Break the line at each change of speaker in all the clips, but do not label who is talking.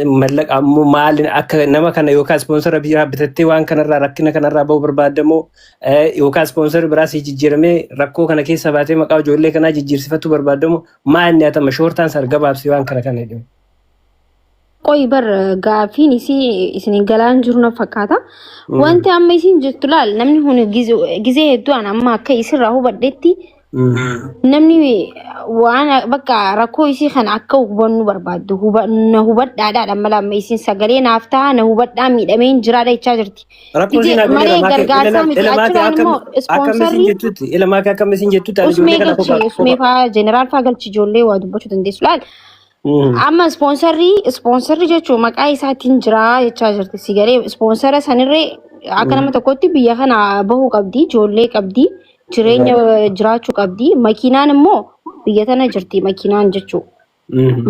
ملك مال أك نما كان يوكا سبونسر بيها بتتي وان كان ركنا كان رابو بربادمو يوكا سبونسر براسي جيرمي ركو كان كي سباتي مقاو جولي كان جير صفتو بربادمو ما إني أتا مشهور تان سرقباب سيوان كان يجو
قوي بر قافين يسين قلان جرنا فكاتا وانت عم يسين جتلال نمني هون جزء دوان أما كيسر راهو بدتي نمني وانا بقى ركو يسي خان عكو بنو برباد هو بد عدا لما لما يسين سجلين عفتها هو بد عمي دمين جرادة يتشاجرتي
ركو زينا إلا ما كم مسين جتوت
اسمي فا جنرال فاقل تجولي وادبوشو تندي سلال أما سبونسري جتشو مقاي ساتين جرا يتشاجرتي سيجاري سبونسر سنري أكنا متكوتي بياخنا بهو قبدي جولي قبدي jireenya jiraachuu qabdi makiinaan immoo biyya tana jirti makiinaan jechuu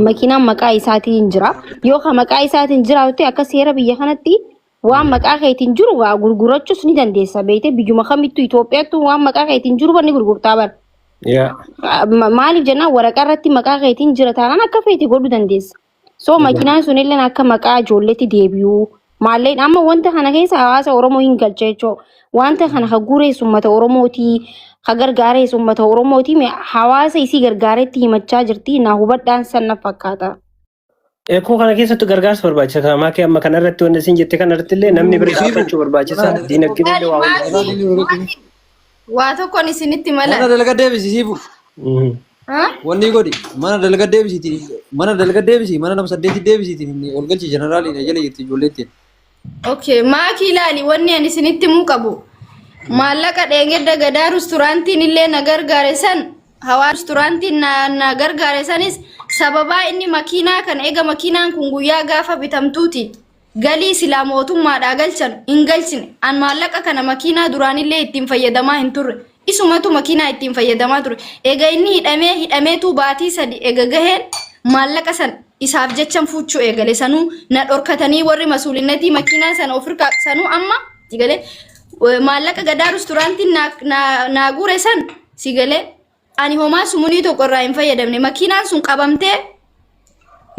makiinaan maqaa isaatiin jira yoo ka maqaa isaatiin jiraate akka seera biyya kanatti waan maqaa keetiin jiru waa gurgurachuus ni dandeessa beete biyyuma kamittuu Itoophiyaatti waan maqaa keetiin jiru banni gurgurtaa bar maaliif jennaan waraqaa irratti maqaa keetiin jira taanaan akka feete godhuu dandeessa so makiinaan sun illee akka maqaa ijoolleetti deebi'uu maalleen amma wanta kana keessa hawaasa Oromoo hin galche jechuu wanta kana haguree summata Oromooti hagargaaree summata Oromooti hawaasa isii gargaaretti himachaa jirti na hubadhaan sanna fakkaata.
Eko kana keessatti gargaarsa barbaachisa maakee amma kana irratti wanti isin jette kana irratti illee namni bira dhaabbachuu barbaachisa diinagdee illee
waa tokkoon isinitti mala.
Mana dalga deebisiisiifu. Wanni godhi mana dalga deebisi mana nama saddeetti deebisiiti ol galchi jeneraaliin jala jirti ijoolleettiin.
Okay, maaki ilaali wanni ani isinitti muu qabu. Maallaqa dheengedda gadaa restorantiin illee na gargaare san hawaa restorantiin na gargaare sanis sababaa inni makiinaa kan eega makiinaan kun guyyaa gaafa bitamtuuti galii silaa mootummaadhaa galchan hin galchine an maallaqa kana makiinaa duraanillee ittiin fayyadamaa hin turre isumatu makiinaa ittiin fayyadamaa ture eega inni hidhameetu baatii sadi eega gaheen maallaqa san isaaf jechan fuuchuu eegale sanuu na dhorkatanii warri masuulinnatii makiinaa sana ofirkaa sanuu amma sigale maallaqa gadaa restorantiin na guure san sigale ani homaa sumunii tokko irraa hin fayyadamne makiinaan sun qabamtee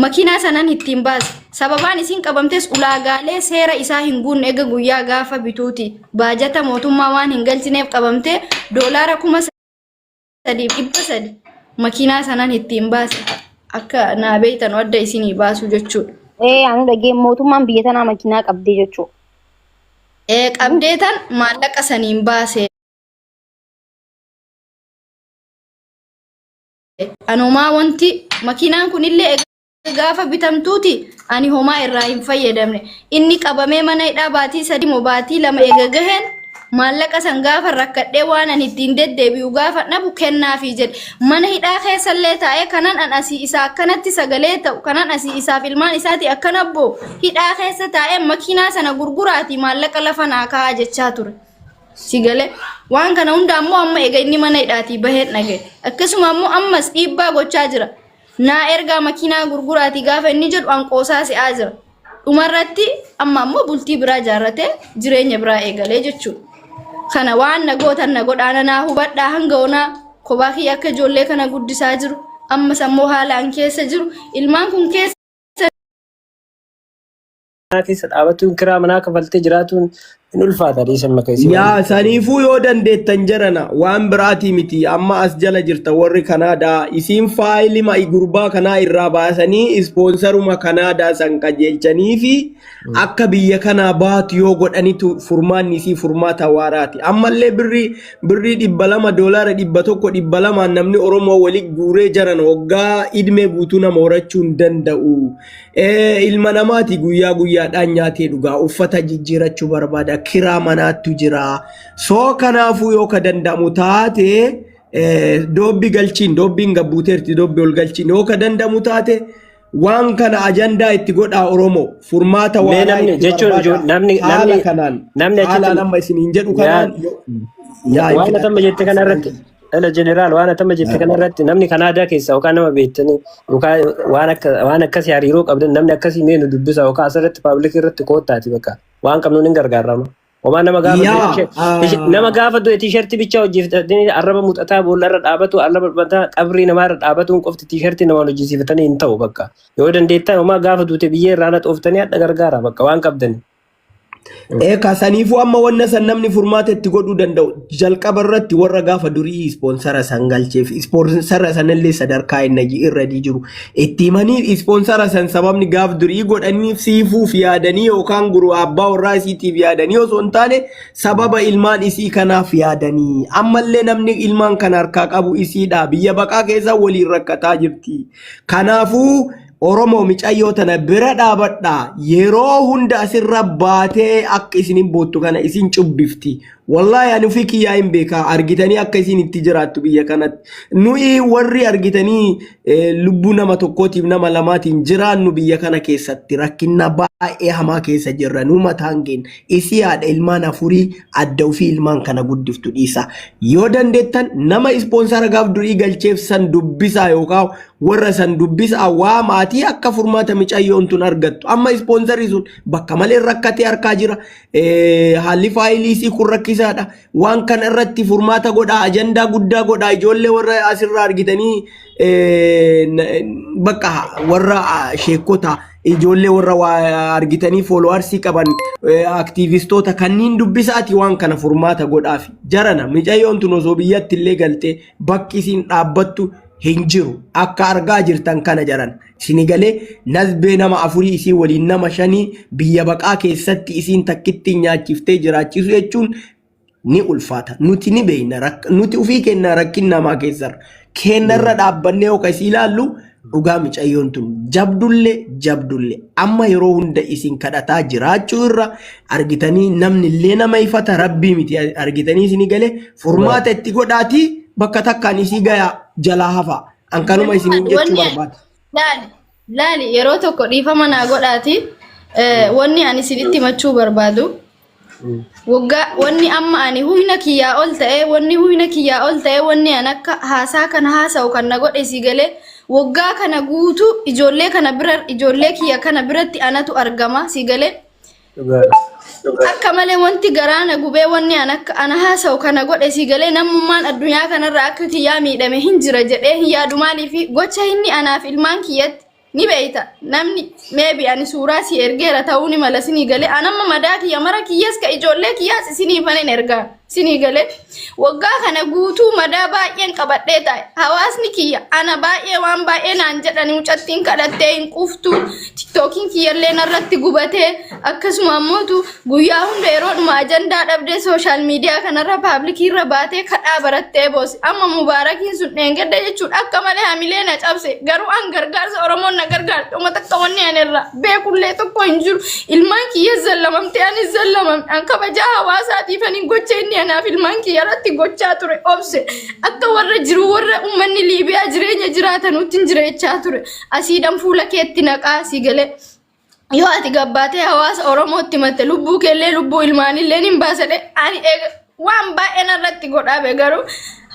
makiinaa sanan ittiin baase sababaan isiin qabamtes ulaagaalee seera isaa hin guunne eega guyyaa gaafa bituuti baajata mootummaa waan hin galchineef qabamtee doolaara 3,300 makiinaa sanan ittiin baase akka naa beeytan wadda isinii baasu jechuudha.
Anu dhageen mootummaan biyya tanaa makiinaa qabdee jechuudha.
Qabdee tan maallaqa saniin baase. Anumaa wanti makiinaan kunillee gaafa bitamtuuti ani homaa irraa hin fayyadamne. Inni qabamee mana hidhaa baatii 3 moo baatii 2 eega gaheen maallaqa san gaafa rakkadhee waan ani ittiin deddeebi'u gaafa dhabu kennaafi jedhe mana hidhaa keessallee taa'ee kanan an asii isaa akkanatti sagalee ta'u kanan asii isaaf ilmaan isaati akkana boo hidhaa keessa taa'ee makiinaa sana gurguraati maallaqa lafa naa kaa'aa jechaa ture sigale waan kana hunda ammoo amma eega inni mana hidhaatii baheen dhage akkasuma ammoo ammas dhiibbaa gochaa jira naa ergaa makiinaa gurguraati gaafa inni jedhu an qoosaa si'aa jira dhumarratti amma ammoo bultii biraa jaarratee jireenya biraa eegalee jechuudha. Kana waan nagootan nagodhaana naa hubadhaa hanga onaa kophaa kiyya akka ijoollee kana guddisaa jiru ammas ammoo haalaan keessa jiru ilmaan kun keessa
dhaabatuun kiraa manaa kafaltee jiraatuun hin ulfaata dhiisan makaisi.
Yaa saniifuu yoo dandeettan jarana waan biraatii miti amma as jala jirta warri Kanaadaa isiin faayilii gurbaa kanaa irraa baasanii ispoonsaruma Kanaadaa san qajeelchanii fi akka biyya kanaa baatu yoo godhanitu furmaanni isii furmaata waaraati. Ammallee birrii $200 $100 namni Oromoo walii guuree jaran waggaa idmee guutuu nama horachuu hin danda'u. Ilma namaati guyyaa guyyaadhaan nyaatee dhugaa uffata jijjiirachuu barbaada. Kiraa manaattu jira soo kanaafuu yoo ka danda'amu taate doobbi galchiin doobbiin gabbuuteerti doobbi ol galchiin yoo ka danda'amu taate waan kana ajandaa itti godhaa Oromoo furmaata
waan namni
haala nama isin hin jedhu kanaan
waan atama jette kana irratti ala jeneraal waan atama jette kana irratti namni Kanaadaa keessa yookaan nama beektanii yookaan waan akkasii hariiroo qabdan namni akkasii meenu dubbisa yookaan asirratti paablikii irratti koottaati bakka waan qabnuun hin gargaarama. Oma nama
yaa
gaafa du'e t-shirt bicha hojjetatanii arraba muuxataa boollarra dhaabatu arraba mataa qabrii namaarra dhaabatuun qofti t-shirt namaan hojjisiifatanii hin ta'u bakka. Yoo dandeettan oma gaafa duute biyyee irraa xooftanii hadha gargaara bakka waan qabdani.
Kasaniifuu amma wanna san namni furmaata itti godhuu danda'u jalqaba irratti warra gaafa durii ispoonsara san galcheef ispoonsara sanallee sadarkaa inni irra jiru itti himanii ispoonsara san sababni gaaf durii godhaniif siifuuf yaadanii yookaan guru abbaa warraa isiitiif yaadanii osoo hin taane sababa ilmaan isii kanaaf yaadanii ammallee namni ilmaan kana harkaa qabu isiidha biyya baqaa keessa waliin rakkataa jirti kanaafuu Oromoo micayyoo tana bira dhaabadha yeroo hunda asirra baatee akka isin boottu kana isin cubbifti wallahi ani fi kiyyaa hin beeka argitanii akka isin itti jiraattu biyya kanatti nuyi warri argitanii lubbuu nama tokkootiif nama lamaatiin jiraannu biyya kana keessatti rakkina baay'ee hamaa keessa jirra nu mataan keenya isi haadha ilmaan afurii adda ofii ilmaan kana guddiftu dhiisa yoo dandeettan nama ispoonsara gaaf durii galcheef san dubbisaa yookaan warra san dubbisaa waa maatii akka furmaata micayyoon tun argattu amma ispoonsarri sun bakka malee rakkatee harkaa jira haalli faayilii isii kun rakkisaadha waan kana irratti furmaata godhaa ajandaa guddaa godhaa ijoollee warra asirraa argitanii bakka warra sheekota ijoollee warra argitanii fooloowarsii qaban aktiivistoota kanniin dubbisaati waan kana furmaata godhaafi jarana micayyoon tun osoo biyyatti illee galtee bakki isiin dhaabbattu hin jiru akka argaa jirtan kana jaran sinigalee nazbee nama afurii isii waliin nama shanii biyya baqaa keessatti isiin takkitti nyaachiftee jiraachisu jechuun ni ulfaata nuti ni beeyna nuti ufii kenna rakkin namaa keessarra kennarra dhaabbannee yookaan isii ilaallu dhugaa micayyoon tun jabdulle amma yeroo hunda isin kadhataa jiraachuu irra argitanii namni illee nama ifata rabbii miti argitanii sinigalee furmaata itti godhaatii bakka takkaan isii gayaa jalaa hafa ankanuma isiniin jechuu barbaada.
Laali yeroo tokko dhiifama naa godhaati wanni ani isinitti machuu barbaadu waggaa wanni amma ani huyna kiyyaa ol ta'e wanni an akka haasaa kana haasa'u kan na godhe si galee waggaa kana guutu ijoollee kiyya kana biratti anatu argama si galee akka malee wanti garaana gubee wanni ana haasa'u kana godhe si galee namummaan addunyaa kanarra akka kiyyaa miidhame hin jira jedhee hin yaadu maaliifi gocha inni anaaf ilmaan kiyyatti ni beeyta namni maybe ani suuraa si ergeera ta'uu ni mala sinii galee anamma madaa kiyya mara kiyyas ka ijoollee kiyyaas isinii fanen ergaa sinii galee waggaa kana guutuu madaa baay'een qabadhee taa'e hawaasni kiyya ana baay'ee waan baay'ee naan jedhani mucattiin kadhattee hin quftu tiktookiin kiyyallee narratti gubatee akkasuma ammootu guyyaa hunda yeroodhuma ajandaa dhabdee sooshaal miidiyaa kanarra paablikiirra baatee kadhaa barattee boose amma mubaarakiin sun dheengadda jechuudha akka malee hamilee na cabse garuu an gargaarsa oromoon na gargaarsa uma takka wanni anirra beekullee tokko hin jiru ilmaan kiyya zallamamtee anis zallamame an kabajaa hawaasaatiif anin gocha inni anaaf ilmaan kiyya irratti gochaa ture obse akka warra jiru warra ummanni liibiyaa jireenya jiraatanutti hin jireechaa ture asiidhan fuula keetti naqaa si galee yoo ati gabbaatee hawaasa oromootti matte lubbuu keellee lubbuu ilmaanillee hin baasadhe ani waan baay'een irratti godhaabe garuu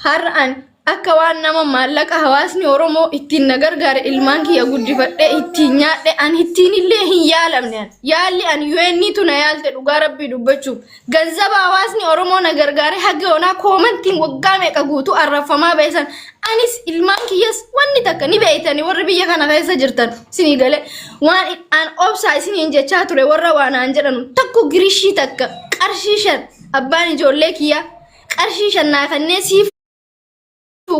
har'a ani akka waan nama maallaqa hawaasni oromoo ittiin na gargaare ilmaan kiyya guddifadhe ittiin nyaadhe ani ittiin illee hin yaalamne yaalli ani yuenniitu na yaalte dhugaa rabbii dubbachuuf ganzaba hawaasni oromoo na gargaare haga onaa koomantiin waggaa meeqa guutuu arraffamaa beesan anis ilmaan kiyyas wanni takka ni beeytanii warri biyya kana keessa jirtan sinii galee waan an obsaa isiniin jechaa ture warra waanaan jedhanu takku girishii takka qarshii shan abbaan ijoollee kiyya qarshii shan naa kannee siif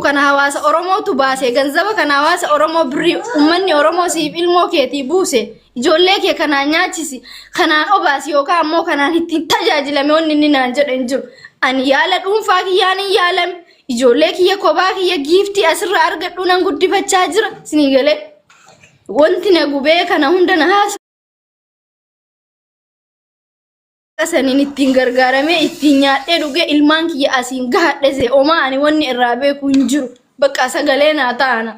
kana hawaasa oromootu baase ganzaba kana hawaasa oromoo birrii ummanni oromoo siif ilmoo keetii buuse ijoollee kee kanaan nyaachisi kanaan obaasi yookaan ammoo kanaan ittiin tajaajilame wanni inni naan jedhe hin jiru ani yaala dhuunfaa kiyyaan hin yaalame ijoollee kiyya kophaa kiyya giiftii asirraa argadhu nan guddifachaa jira sinii galee wanti na gubee kana hunda na haasa sanin ittiin gargaaramee ittiin nyaadhee dhugee ilmaan kiyya asiin gahadhese omaa ani wanni irraa beeku hin jiru bakka sagalee naa ta'ana.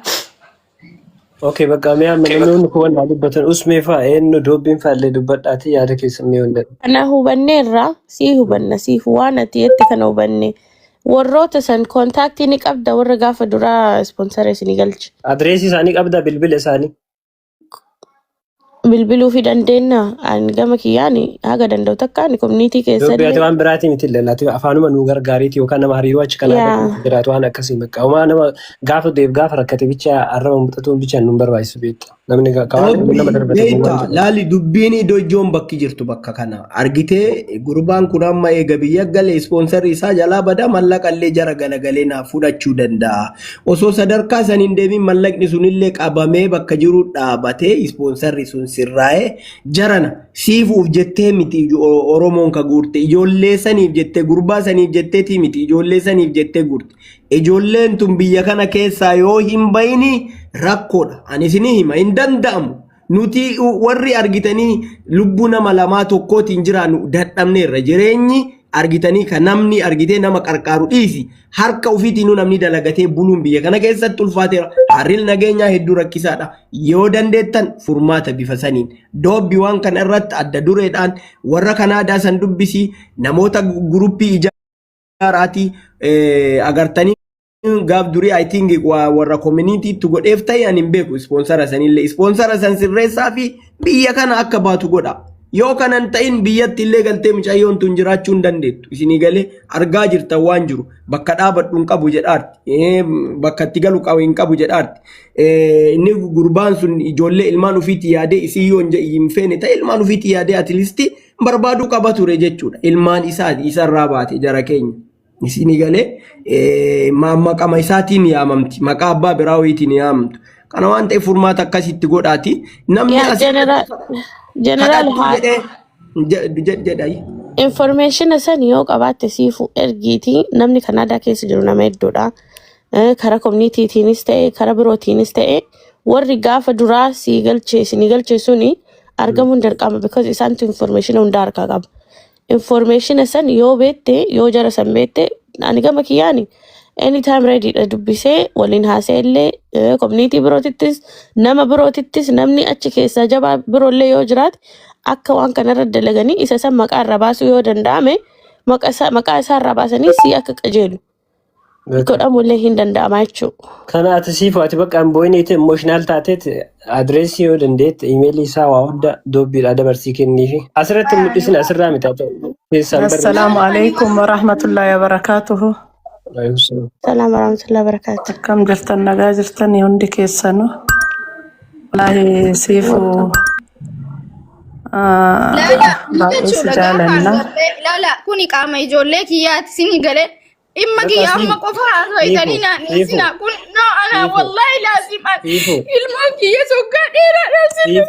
Okay, bakka mi'a namni kun waan dubbatan usmee fa'a eenyu doobbiin fa'allee dubbadhaati yaada keessa mi'a hunda.
Kana hubanneerra sii hubanna siif waan ati jetti kana hubanne warroota san kontaaktii ni qabda warra gaafa duraa ispoonsara isinii galche.
Adreesii isaanii qabda bilbila isaanii.
bilbiluu fi dandeenya ani gama kiyyaan haga danda'u takka ani community
Dubbiati
keessatti
waan biraati miti lallati afaanuma nu gargaariiti yookaan nama hariiroo achi kalaa
yaa
jiraatu waan akkasii bakka homaa nama gaafa deeb gaafa rakkate bicha arraba mudhatuun bicha nu barbaachisu beekta namni kawaan nama darbate
Beeta laali dubbiin iddoo ijoon bakki jirtu bakka kana argitee gurbaan kun amma eega biyya galee ispoonsarri isaa jalaa bada mallaqallee jara galagalee naaf fudhachuu danda'a. Osoo sadarkaa saniin deebiin mallaqni sunillee qabamee bakka jiru dhaabatee ispoonsarri sun sirraa'ee jarana siifuuf jettee miti Oromoon ka guurte ijoollee saniif jettee gurbaa saniif jetteeti miti ijoollee saniif jettee guurte. Ijoolleen tun biyya kana keessaa yoo hin bayini rakkoodha. Ani isinii hima hin danda'amu. Nuti warri argitanii lubbuu nama lamaa tokkootiin jiraannu dadhabneerra jireenyi argitanii kan namni argitee nama qarqaaru dhiisi harka ofiitiin namni dalagatee buluun biyya kana keessatti ulfaateera. Harril nageenyaa hedduu rakkisaadha. Yoo dandeettan furmaata bifa saniin doobbi waan kana irratti adda dureedhaan warra Kanaadaa san dubbisi namoota guruppii ijaaraatii agartanii gaaf durii I think warra community tu godheef ta'e ani hin beeku sponsora sanillee sponsora san sirreessaa fi biyya kana akka baatu godha. Yoo kanan ta'in biyyatti illee galtee mucayyoon tun jiraachuu hin dandeettu. Isinii galee argaa jirtan waan jiru bakka dhaabadhu hin qabu jedhaarti. Bakka itti galu hin qabu jedhaarti. Inni gurbaan sun ijoollee ilmaan ofiitti yaadee isii yoo hin feene ta'e ilmaan ofiitti yaadee atilisti barbaaduu qaba ture jechuudha. Ilmaan isaati isarraa baate jara keenya. Isinii galee maqama isaatiin yaamamti. Maqaa abbaa biraa wayiitiin yaamamtu. Kana waan ta'eef furmaata akkasitti godhaati. Namni
yaa general information san yoo qabaatte siifu ergiitii namni Kanaadaa keessa jiru nama hedduudha. Karaa communitytiinis ta'e karaa birootiinis ta'e warri gaafa duraa si galchee suni argamuun dirqama because isaantu information hundaa harkaa qaba. Information san yoo beette yoo jara san beette ani gama kiyyaani anytime ready dha dubbisee waliin haaseellee community birootittis nama birootittis namni achi keessaa jabaa biroollee yoo jiraate akka waan kanarra dalaganii isa san maqaa irra baasuu yoo danda'ame maqaa isaa irra baasanii si akka qajeelu godhamullee hin danda'ama jechuudha.
Kana ati siifu ati bakka amboyiniiti emotional taateet adreesii yoo dandeette imeelii isaa waa hunda doobbiidha dabarsii kenniifi asirratti mul'isin asirraa mitaa ta'u.
Assalaamu alaikum warahmatullahi wabarakatuhu.
Salaam warahmatullahi wabarakatuh.
Akkam jirtan nagaa jirtan hundi keessanu. Wallahi siifu
Lala kuni qaama ijoollee kiyyaati sini galee imma kiyya amma qofa haasawaytanii naanneessina kun no ana wallahi laazimaan ilmaan kiyya soggaa dheeraadhaan sinni